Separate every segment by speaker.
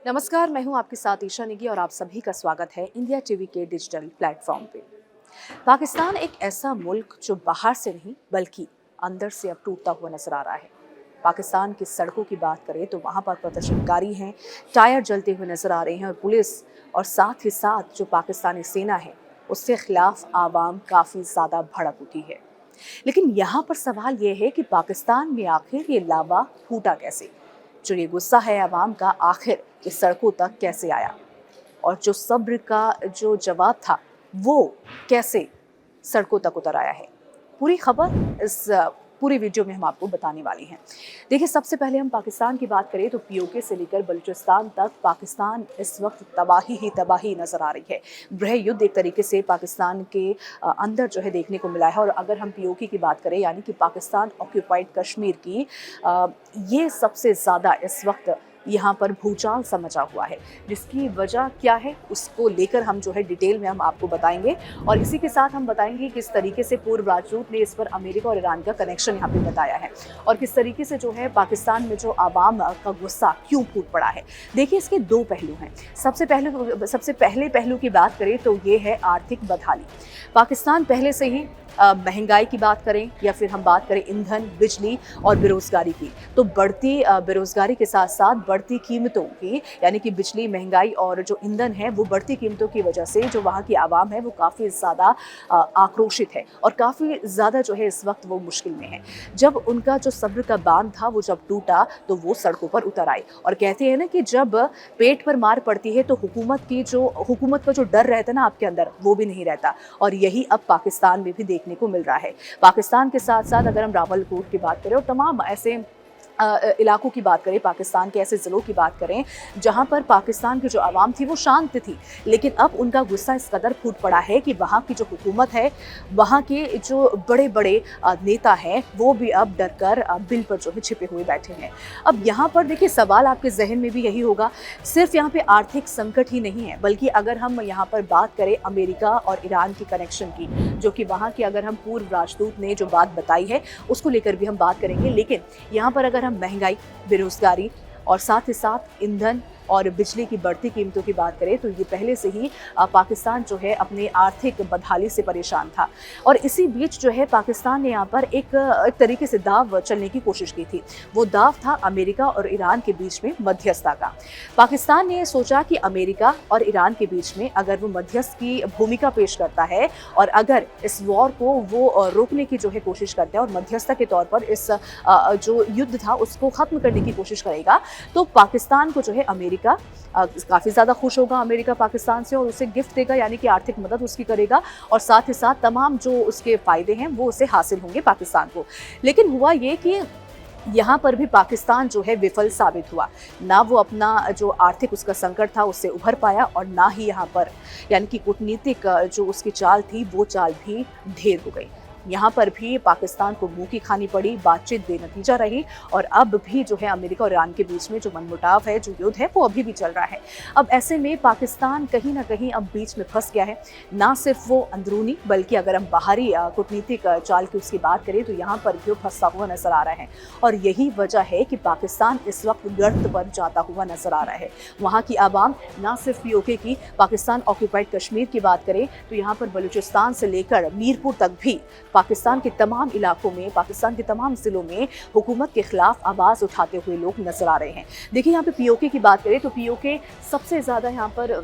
Speaker 1: नमस्कार, मैं हूं आपके साथ ईशा नेगी और आप सभी का स्वागत है इंडिया टीवी के डिजिटल प्लेटफॉर्म पे। पाकिस्तान एक ऐसा मुल्क जो बाहर से नहीं बल्कि अंदर से अब टूटता हुआ नजर आ रहा है। पाकिस्तान की सड़कों की बात करें तो वहां पर प्रदर्शनकारी हैं, टायर जलते हुए नजर आ रहे हैं और पुलिस और साथ ही साथ जो पाकिस्तानी सेना है उसके खिलाफ आवाम काफ़ी ज़्यादा भड़क उठी है। लेकिन यहाँ पर सवाल ये है कि पाकिस्तान में आखिर ये लावा फूटा कैसे? जो ये गुस्सा है आवाम का आखिर ये सड़कों तक कैसे आया? और जो सब्र का जो जवाब था वो कैसे सड़कों तक उतर आया है? पूरी खबर इस पूरी वीडियो में हम आपको बताने वाली हैं। देखिए, सबसे पहले हम पाकिस्तान की बात करें तो पीओके से लेकर बलूचिस्तान तक पाकिस्तान इस वक्त तबाही ही तबाही नज़र आ रही है। गृह युद्ध एक तरीके से पाकिस्तान के अंदर जो है देखने को मिला है। और अगर हम पीओके की बात करें यानी कि पाकिस्तान ऑक्यूपाइड कश्मीर की, ये सबसे ज़्यादा इस वक्त यहाँ पर भूचाल सा मचा हुआ है। जिसकी वजह क्या है उसको लेकर हम जो है डिटेल में हम आपको बताएंगे और इसी के साथ हम बताएंगे किस तरीके से पूर्व राजदूत ने इस पर अमेरिका और ईरान का कनेक्शन यहाँ पे बताया है और किस तरीके से जो है पाकिस्तान में जो आवाम का गुस्सा क्यों फूट पड़ा है। देखिए, इसके दो पहलू हैं। सबसे पहले पहलू की बात करें तो ये है आर्थिक बदहाली। पाकिस्तान पहले से ही महंगाई की बात करें या फिर हम बात करें ईंधन, बिजली और बेरोजगारी की, तो बढ़ती बेरोजगारी के साथ साथ बढ़ती कीमतों की यानी कि बिजली, महंगाई और जो ईंधन है वो बढ़ती कीमतों की वजह से जो वहाँ की आवाम है वो काफ़ी ज़्यादा आक्रोशित है और काफ़ी ज़्यादा जो है इस वक्त वो मुश्किल में है। जब उनका जो सब्र का बांध था वो जब टूटा तो वो सड़कों पर उतर आए और कहते हैं ना कि जब पेट पर मार पड़ती है तो हुकूमत का जो डर रहता है ना आपके अंदर वो भी नहीं रहता। और यही अब पाकिस्तान में भी देखने को मिल रहा है। पाकिस्तान के साथ साथ अगर हम रावलकोट की बात करें और तमाम ऐसे इलाकों की बात करें, पाकिस्तान के ऐसे ज़िलों की बात करें जहां पर पाकिस्तान की जो आवाम थी वो शांत थी, लेकिन अब उनका गुस्सा इस कदर फूट पड़ा है कि वहां की जो हुकूमत है, वहां के जो बड़े बड़े नेता हैं वो भी अब डर कर बिल पर जो है छिपे हुए बैठे हैं। अब यहाँ पर देखिए, सवाल आपके जहन में भी यही होगा, सिर्फ यहाँ पे आर्थिक संकट ही नहीं है बल्कि अगर हम यहाँ पर बात करें अमेरिका और ईरान की कनेक्शन की, जो कि वहाँ की अगर हम पूर्व राजदूत ने जो बात बताई है उसको लेकर भी हम बात करेंगे। लेकिन यहाँ पर अगर हम महंगाई, बेरोजगारी और साथ ही साथ ईंधन और बिजली की बढ़ती कीमतों की बात करें तो ये पहले से ही पाकिस्तान जो है अपने आर्थिक बदहाली से परेशान था। और इसी बीच जो है पाकिस्तान ने यहाँ पर एक तरीके से दाव चलने की कोशिश की थी। वो दाव था अमेरिका और ईरान के बीच में मध्यस्थता का। पाकिस्तान ने सोचा कि अमेरिका और ईरान के बीच में अगर वो मध्यस्थ की भूमिका पेश करता है और अगर इस वॉर को वो रोकने की जो है कोशिश करता है और मध्यस्थता के तौर पर इस जो युद्ध था उसको खत्म करने की कोशिश करेगा, तो पाकिस्तान को जो है अमेरिका काफ़ी ज़्यादा खुश होगा। अमेरिका पाकिस्तान से और उसे गिफ्ट देगा यानी कि आर्थिक मदद उसकी करेगा और साथ ही साथ तमाम जो उसके फ़ायदे हैं वो उसे हासिल होंगे पाकिस्तान को। लेकिन हुआ ये कि यहाँ पर भी पाकिस्तान जो है विफल साबित हुआ। ना वो अपना जो आर्थिक उसका संकट था उससे उभर पाया और ना ही यहाँ पर यानी कि कूटनीतिक जो उसकी चाल थी वो चाल भी ढेर हो गई। यहाँ पर भी पाकिस्तान को मुंह की खानी पड़ी, बातचीत बेनतीजा रही और अब भी जो है अमेरिका और ईरान के बीच में जो मनमुटाव है, जो युद्ध है वो अभी भी चल रहा है। अब ऐसे में पाकिस्तान कहीं ना कहीं अब बीच में फंस गया है। ना सिर्फ वो अंदरूनी बल्कि अगर हम बाहरी कूटनीतिक चाल की उसकी बात करें तो यहाँ पर भी फंसा हुआ नजर आ रहा है। और यही वजह है कि पाकिस्तान इस वक्त गर्त पर जाता हुआ नजर आ रहा है। वहाँ की आवाम ना सिर्फ पीओके की, पाकिस्तान ऑक्यूपाइड कश्मीर की बात करें तो यहाँ पर बलूचिस्तान से लेकर मीरपुर तक भी पाकिस्तान के तमाम इलाकों में, पाकिस्तान के तमाम जिलों में हुकूमत के खिलाफ आवाज़ उठाते हुए लोग नजर आ रहे हैं। देखिए, यहाँ पे पीओके की बात करें तो पीओके सबसे ज़्यादा यहाँ पर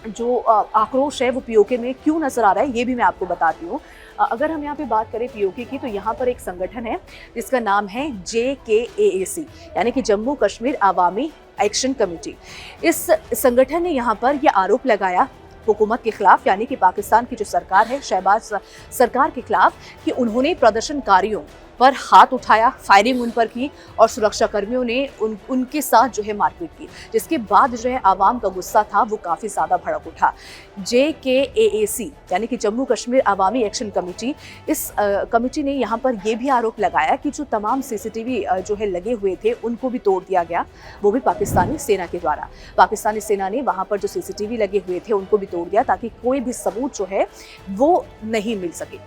Speaker 1: जो आक्रोश है वो पीओके में क्यों नजर आ रहा है ये भी मैं आपको बताती हूँ। अगर हम यहाँ पे बात करें पीओके की तो यहाँ पर एक संगठन है जिसका नाम है JKAAC यानी कि जम्मू कश्मीर अवामी एक्शन कमेटी। इस संगठन ने यहाँ पर यह आरोप लगाया हुकूमत के खिलाफ यानी कि पाकिस्तान की जो सरकार है, शहबाज सरकार के खिलाफ, कि उन्होंने प्रदर्शनकारियों पर हाथ उठाया, फायरिंग उन पर की और सुरक्षा कर्मियों ने उनके साथ जो है मारपीट की, जिसके बाद जो है आवाम का गुस्सा था वो काफ़ी ज़्यादा भड़क उठा। JKAAC यानी कि जम्मू कश्मीर अवामी एक्शन कमेटी, इस कमेटी ने यहाँ पर ये भी आरोप लगाया कि जो तमाम CCTV जो है लगे हुए थे उनको भी तोड़ दिया गया, वो भी पाकिस्तानी सेना के द्वारा। पाकिस्तानी सेना ने वहाँ पर जो CCTV लगे हुए थे उनको भी तोड़ दिया ताकि कोई भी सबूत जो है वो नहीं मिल सके।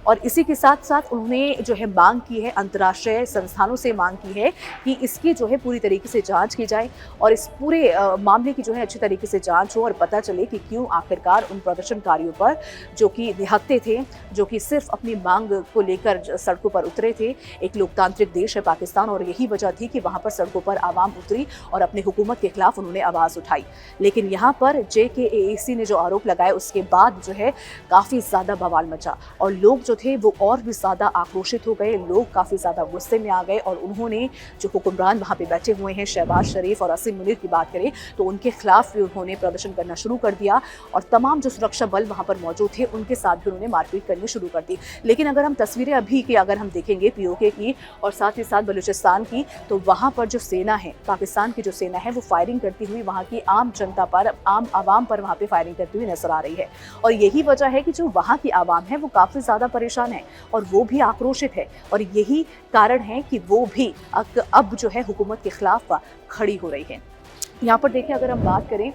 Speaker 1: और इसी के साथ साथ उन्होंने जो है मांग की है, अंतर्राष्ट्रीय संस्थानों से मांग की है कि इसकी जो है पूरी तरीके से जांच की जाए और इस पूरे मामले की जो है अच्छी तरीके से जांच हो और पता चले कि क्यों आखिरकार उन प्रदर्शनकारियों पर जो कि निहत्थे थे, जो कि सिर्फ अपनी मांग को लेकर सड़कों पर उतरे थे। एक लोकतांत्रिक देश है पाकिस्तान और यही वजह थी कि वहां पर सड़कों पर आवाम उतरी और अपनी हुकूमत के खिलाफ उन्होंने आवाज उठाई। लेकिन यहाँ पर JKAAC ने जो आरोप लगाए उसके बाद जो है काफी ज्यादा बवाल मचा और लोग जो थे वो और भी ज्यादा आक्रोशित हो गए, लोग काफी ज्यादा गुस्से में आ गए और उन्होंने जो हुक्मरान वहां पे बैठे हुए हैं शहबाज शरीफ और असीम मुनीर की बात करें तो उनके खिलाफ भी उन्होंने प्रदर्शन करना शुरू कर दिया और तमाम जो सुरक्षा बल वहां पर मौजूद थे उनके साथ भी उन्होंने मारपीट करनी शुरू कर दी। लेकिन अगर हम तस्वीरें अभी की अगर हम देखेंगे POK की और साथ ही साथ बलूचिस्तान की, तो वहां पर जो सेना है, पाकिस्तान की जो सेना है वो फायरिंग करती हुई वहां की आम जनता पर, आम आवाम पर वहां पे फायरिंग करती हुई नजर आ रही है। और यही वजह है कि जो वहां की आवाम है वो काफी ज्यादा परेशान है और वो भी आक्रोशित है और यही कारण है कि वो भी अब जो है हुकूमत के खिलाफ खड़ी हो रही है। यहाँ पर देखिए अगर हम बात करें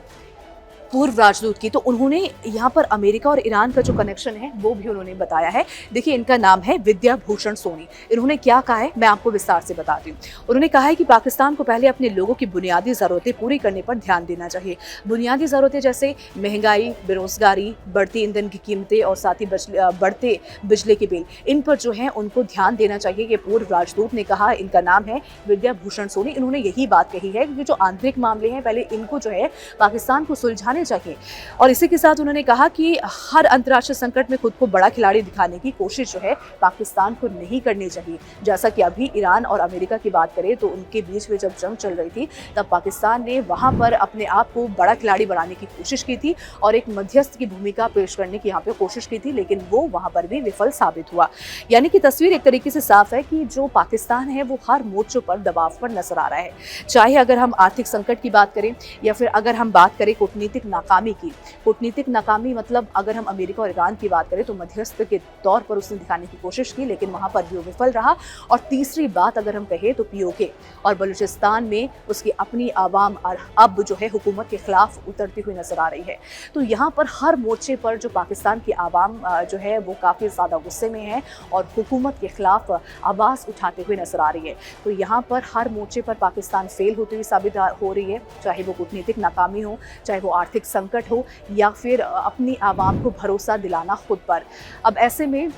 Speaker 1: पूर्व राजदूत की, तो उन्होंने यहाँ पर अमेरिका और ईरान का जो कनेक्शन है वो भी उन्होंने बताया है। देखिए इनका नाम है विद्या भूषण सोनी। इन्होंने क्या कहा है मैं आपको विस्तार से बताती हूँ। उन्होंने कहा है कि पाकिस्तान को पहले अपने लोगों की बुनियादी ज़रूरतें पूरी करने पर ध्यान देना चाहिए। बुनियादी ज़रूरतें जैसे महंगाई, बेरोजगारी, बढ़ती ईंधन की कीमतें और साथ ही बढ़ते बिजली के बिल, इन पर जो है उनको ध्यान देना चाहिए। ये पूर्व राजदूत ने कहा, इनका नाम है विद्या भूषण सोनी। इन्होंने यही बात कही है कि जो आंतरिक मामले हैं पहले इनको जो है पाकिस्तान को सुलझाने चाहिए। और इसी के साथ उन्होंने कहा कि हर अंतर्राष्ट्रीय संकट में खुद को बड़ा खिलाड़ी दिखाने की कोशिश जो है पाकिस्तान को नहीं करनी चाहिए। जैसा कि अभी ईरान और अमेरिका की बात करें तो उनके बीच में जब जंग चल रही थी तब पाकिस्तान ने वहां पर अपने आप को बड़ा खिलाड़ी बनाने की कोशिश की थी और एक मध्यस्थ की भूमिका पेश करने की यहाँ पे कोशिश की थी, लेकिन वो वहां पर भी विफल साबित हुआ। यानी कि तस्वीर एक तरीके से साफ है कि जो पाकिस्तान है वो हर मोर्चों पर दबाव पर नजर आ रहा है। चाहे अगर हम आर्थिक संकट की बात करें या फिर अगर हम बात करें कूटनीतिक नाकामी की। कूटनीतिक नाकामी मतलब अगर हम अमेरिका और ईरान की बात करें तो मध्यस्थ के तौर पर उसने दिखाने की कोशिश की, लेकिन वहां पर भी वो विफल रहा। और तीसरी बात अगर हम कहें तो POK और बलूचिस्तान में उसकी अपनी आवाम अब जो है हुकूमत के खिलाफ उतरती हुई नजर आ रही है। तो यहाँ पर हर मोर्चे पर जो पाकिस्तान की आवाम जो है वो काफ़ी ज़्यादा गुस्से में है और हुकूमत के खिलाफ आवाज़ उठाते हुए नजर आ रही है। तो यहाँ पर हर मोर्चे पर पाकिस्तान फेल होती हुई साबित हो रही है, चाहे वो कूटनीतिक नाकामी हो, चाहे वो आर्थिक संकट हो या फिर अपनी आवाम को भरोसा दिलाना खुद पर। अब ऐसे में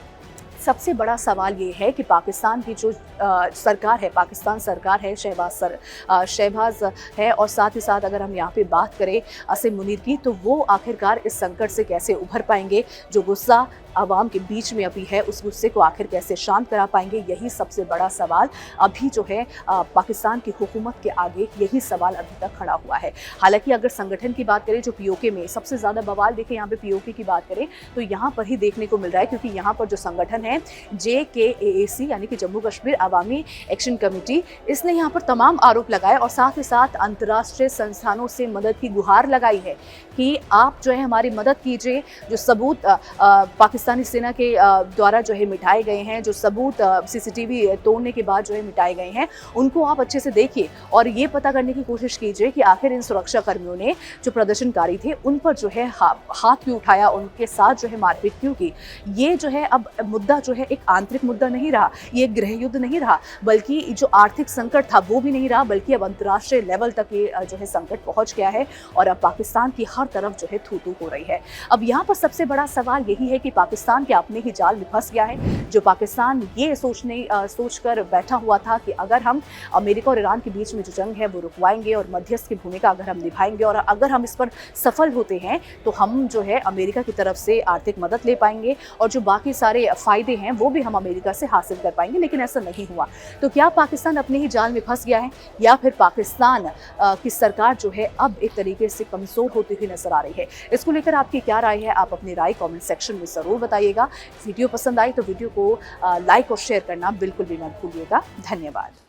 Speaker 1: सबसे बड़ा सवाल ये है कि पाकिस्तान की जो सरकार है, पाकिस्तान सरकार है, शहबाज है और साथ ही साथ अगर हम यहाँ पे बात करें असीम मुनीर की, तो वो आखिरकार इस संकट से कैसे उभर पाएंगे। जो गुस्सा आवाम के बीच में अभी है उस गुस्से को आखिर कैसे शांत करा पाएंगे, यही सबसे बड़ा सवाल अभी जो है पाकिस्तान की हुकूमत के आगे यही सवाल अभी तक खड़ा हुआ है। हालांकि अगर संगठन की बात करें जो POK में सबसे ज़्यादा बवाल देखें, यहाँ पे POK की बात करें तो यहाँ पर ही देखने को मिल रहा है, क्योंकि यहाँ पर जो संगठन है JKAAC यानी कि जम्मू कश्मीर अवामी एक्शन कमेटी, इसने यहाँ पर तमाम आरोप लगाए और साथ ही साथ अंतर्राष्ट्रीय संस्थानों से मदद की गुहार लगाई है कि आप जो है हमारी मदद कीजिए। जो सबूत पाकिस्तानी सेना के द्वारा जो है मिटाए गए हैं, जो सबूत CCTV तोड़ने के बाद जो है मिटाए गए हैं, उनको आप अच्छे से देखिए और ये पता करने की कोशिश कीजिए कि आखिर इन सुरक्षा कर्मियों ने जो प्रदर्शनकारी थे उन पर जो है हाथ क्यों उठाया, उनके साथ जो है मारपीट क्यों की। ये जो है अब मुद्दा जो है एक आंतरिक मुद्दा नहीं रहा, ये एक गृह युद्ध नहीं रहा, बल्कि जो आर्थिक संकट था वो भी नहीं रहा, बल्कि अब अंतर्राष्ट्रीय लेवल तक ये जो है संकट पहुंच गया है और अब पाकिस्तान की हर तरफ जो है थू-थू हो रही है। अब यहाँ पर सबसे बड़ा सवाल यही है कि पाकिस्तान के अपने ही जाल में फंस गया है। जो पाकिस्तान ये सोचकर बैठा हुआ था कि अगर हम अमेरिका और ईरान के बीच में जो जंग है वो रुकवाएंगे और मध्यस्थ की भूमिका अगर हम निभाएंगे और अगर हम इस पर सफल होते हैं तो हम जो है अमेरिका की तरफ से आर्थिक मदद ले पाएंगे और जो बाकी सारे फायदे हैं वो भी हम अमेरिका से हासिल कर पाएंगे, लेकिन ऐसा नहीं हुआ। तो क्या पाकिस्तान अपने ही जाल में फंस गया है या फिर पाकिस्तान की सरकार जो है अब एक तरीके से कमजोर होती हुई नजर आ रही है? इसको लेकर आपकी क्या राय है? आप अपनी राय कमेंट सेक्शन में जरूर बताइएगा। वीडियो पसंद आई तो वीडियो को लाइक और शेयर करना बिल्कुल भी मत भूलिएगा। धन्यवाद।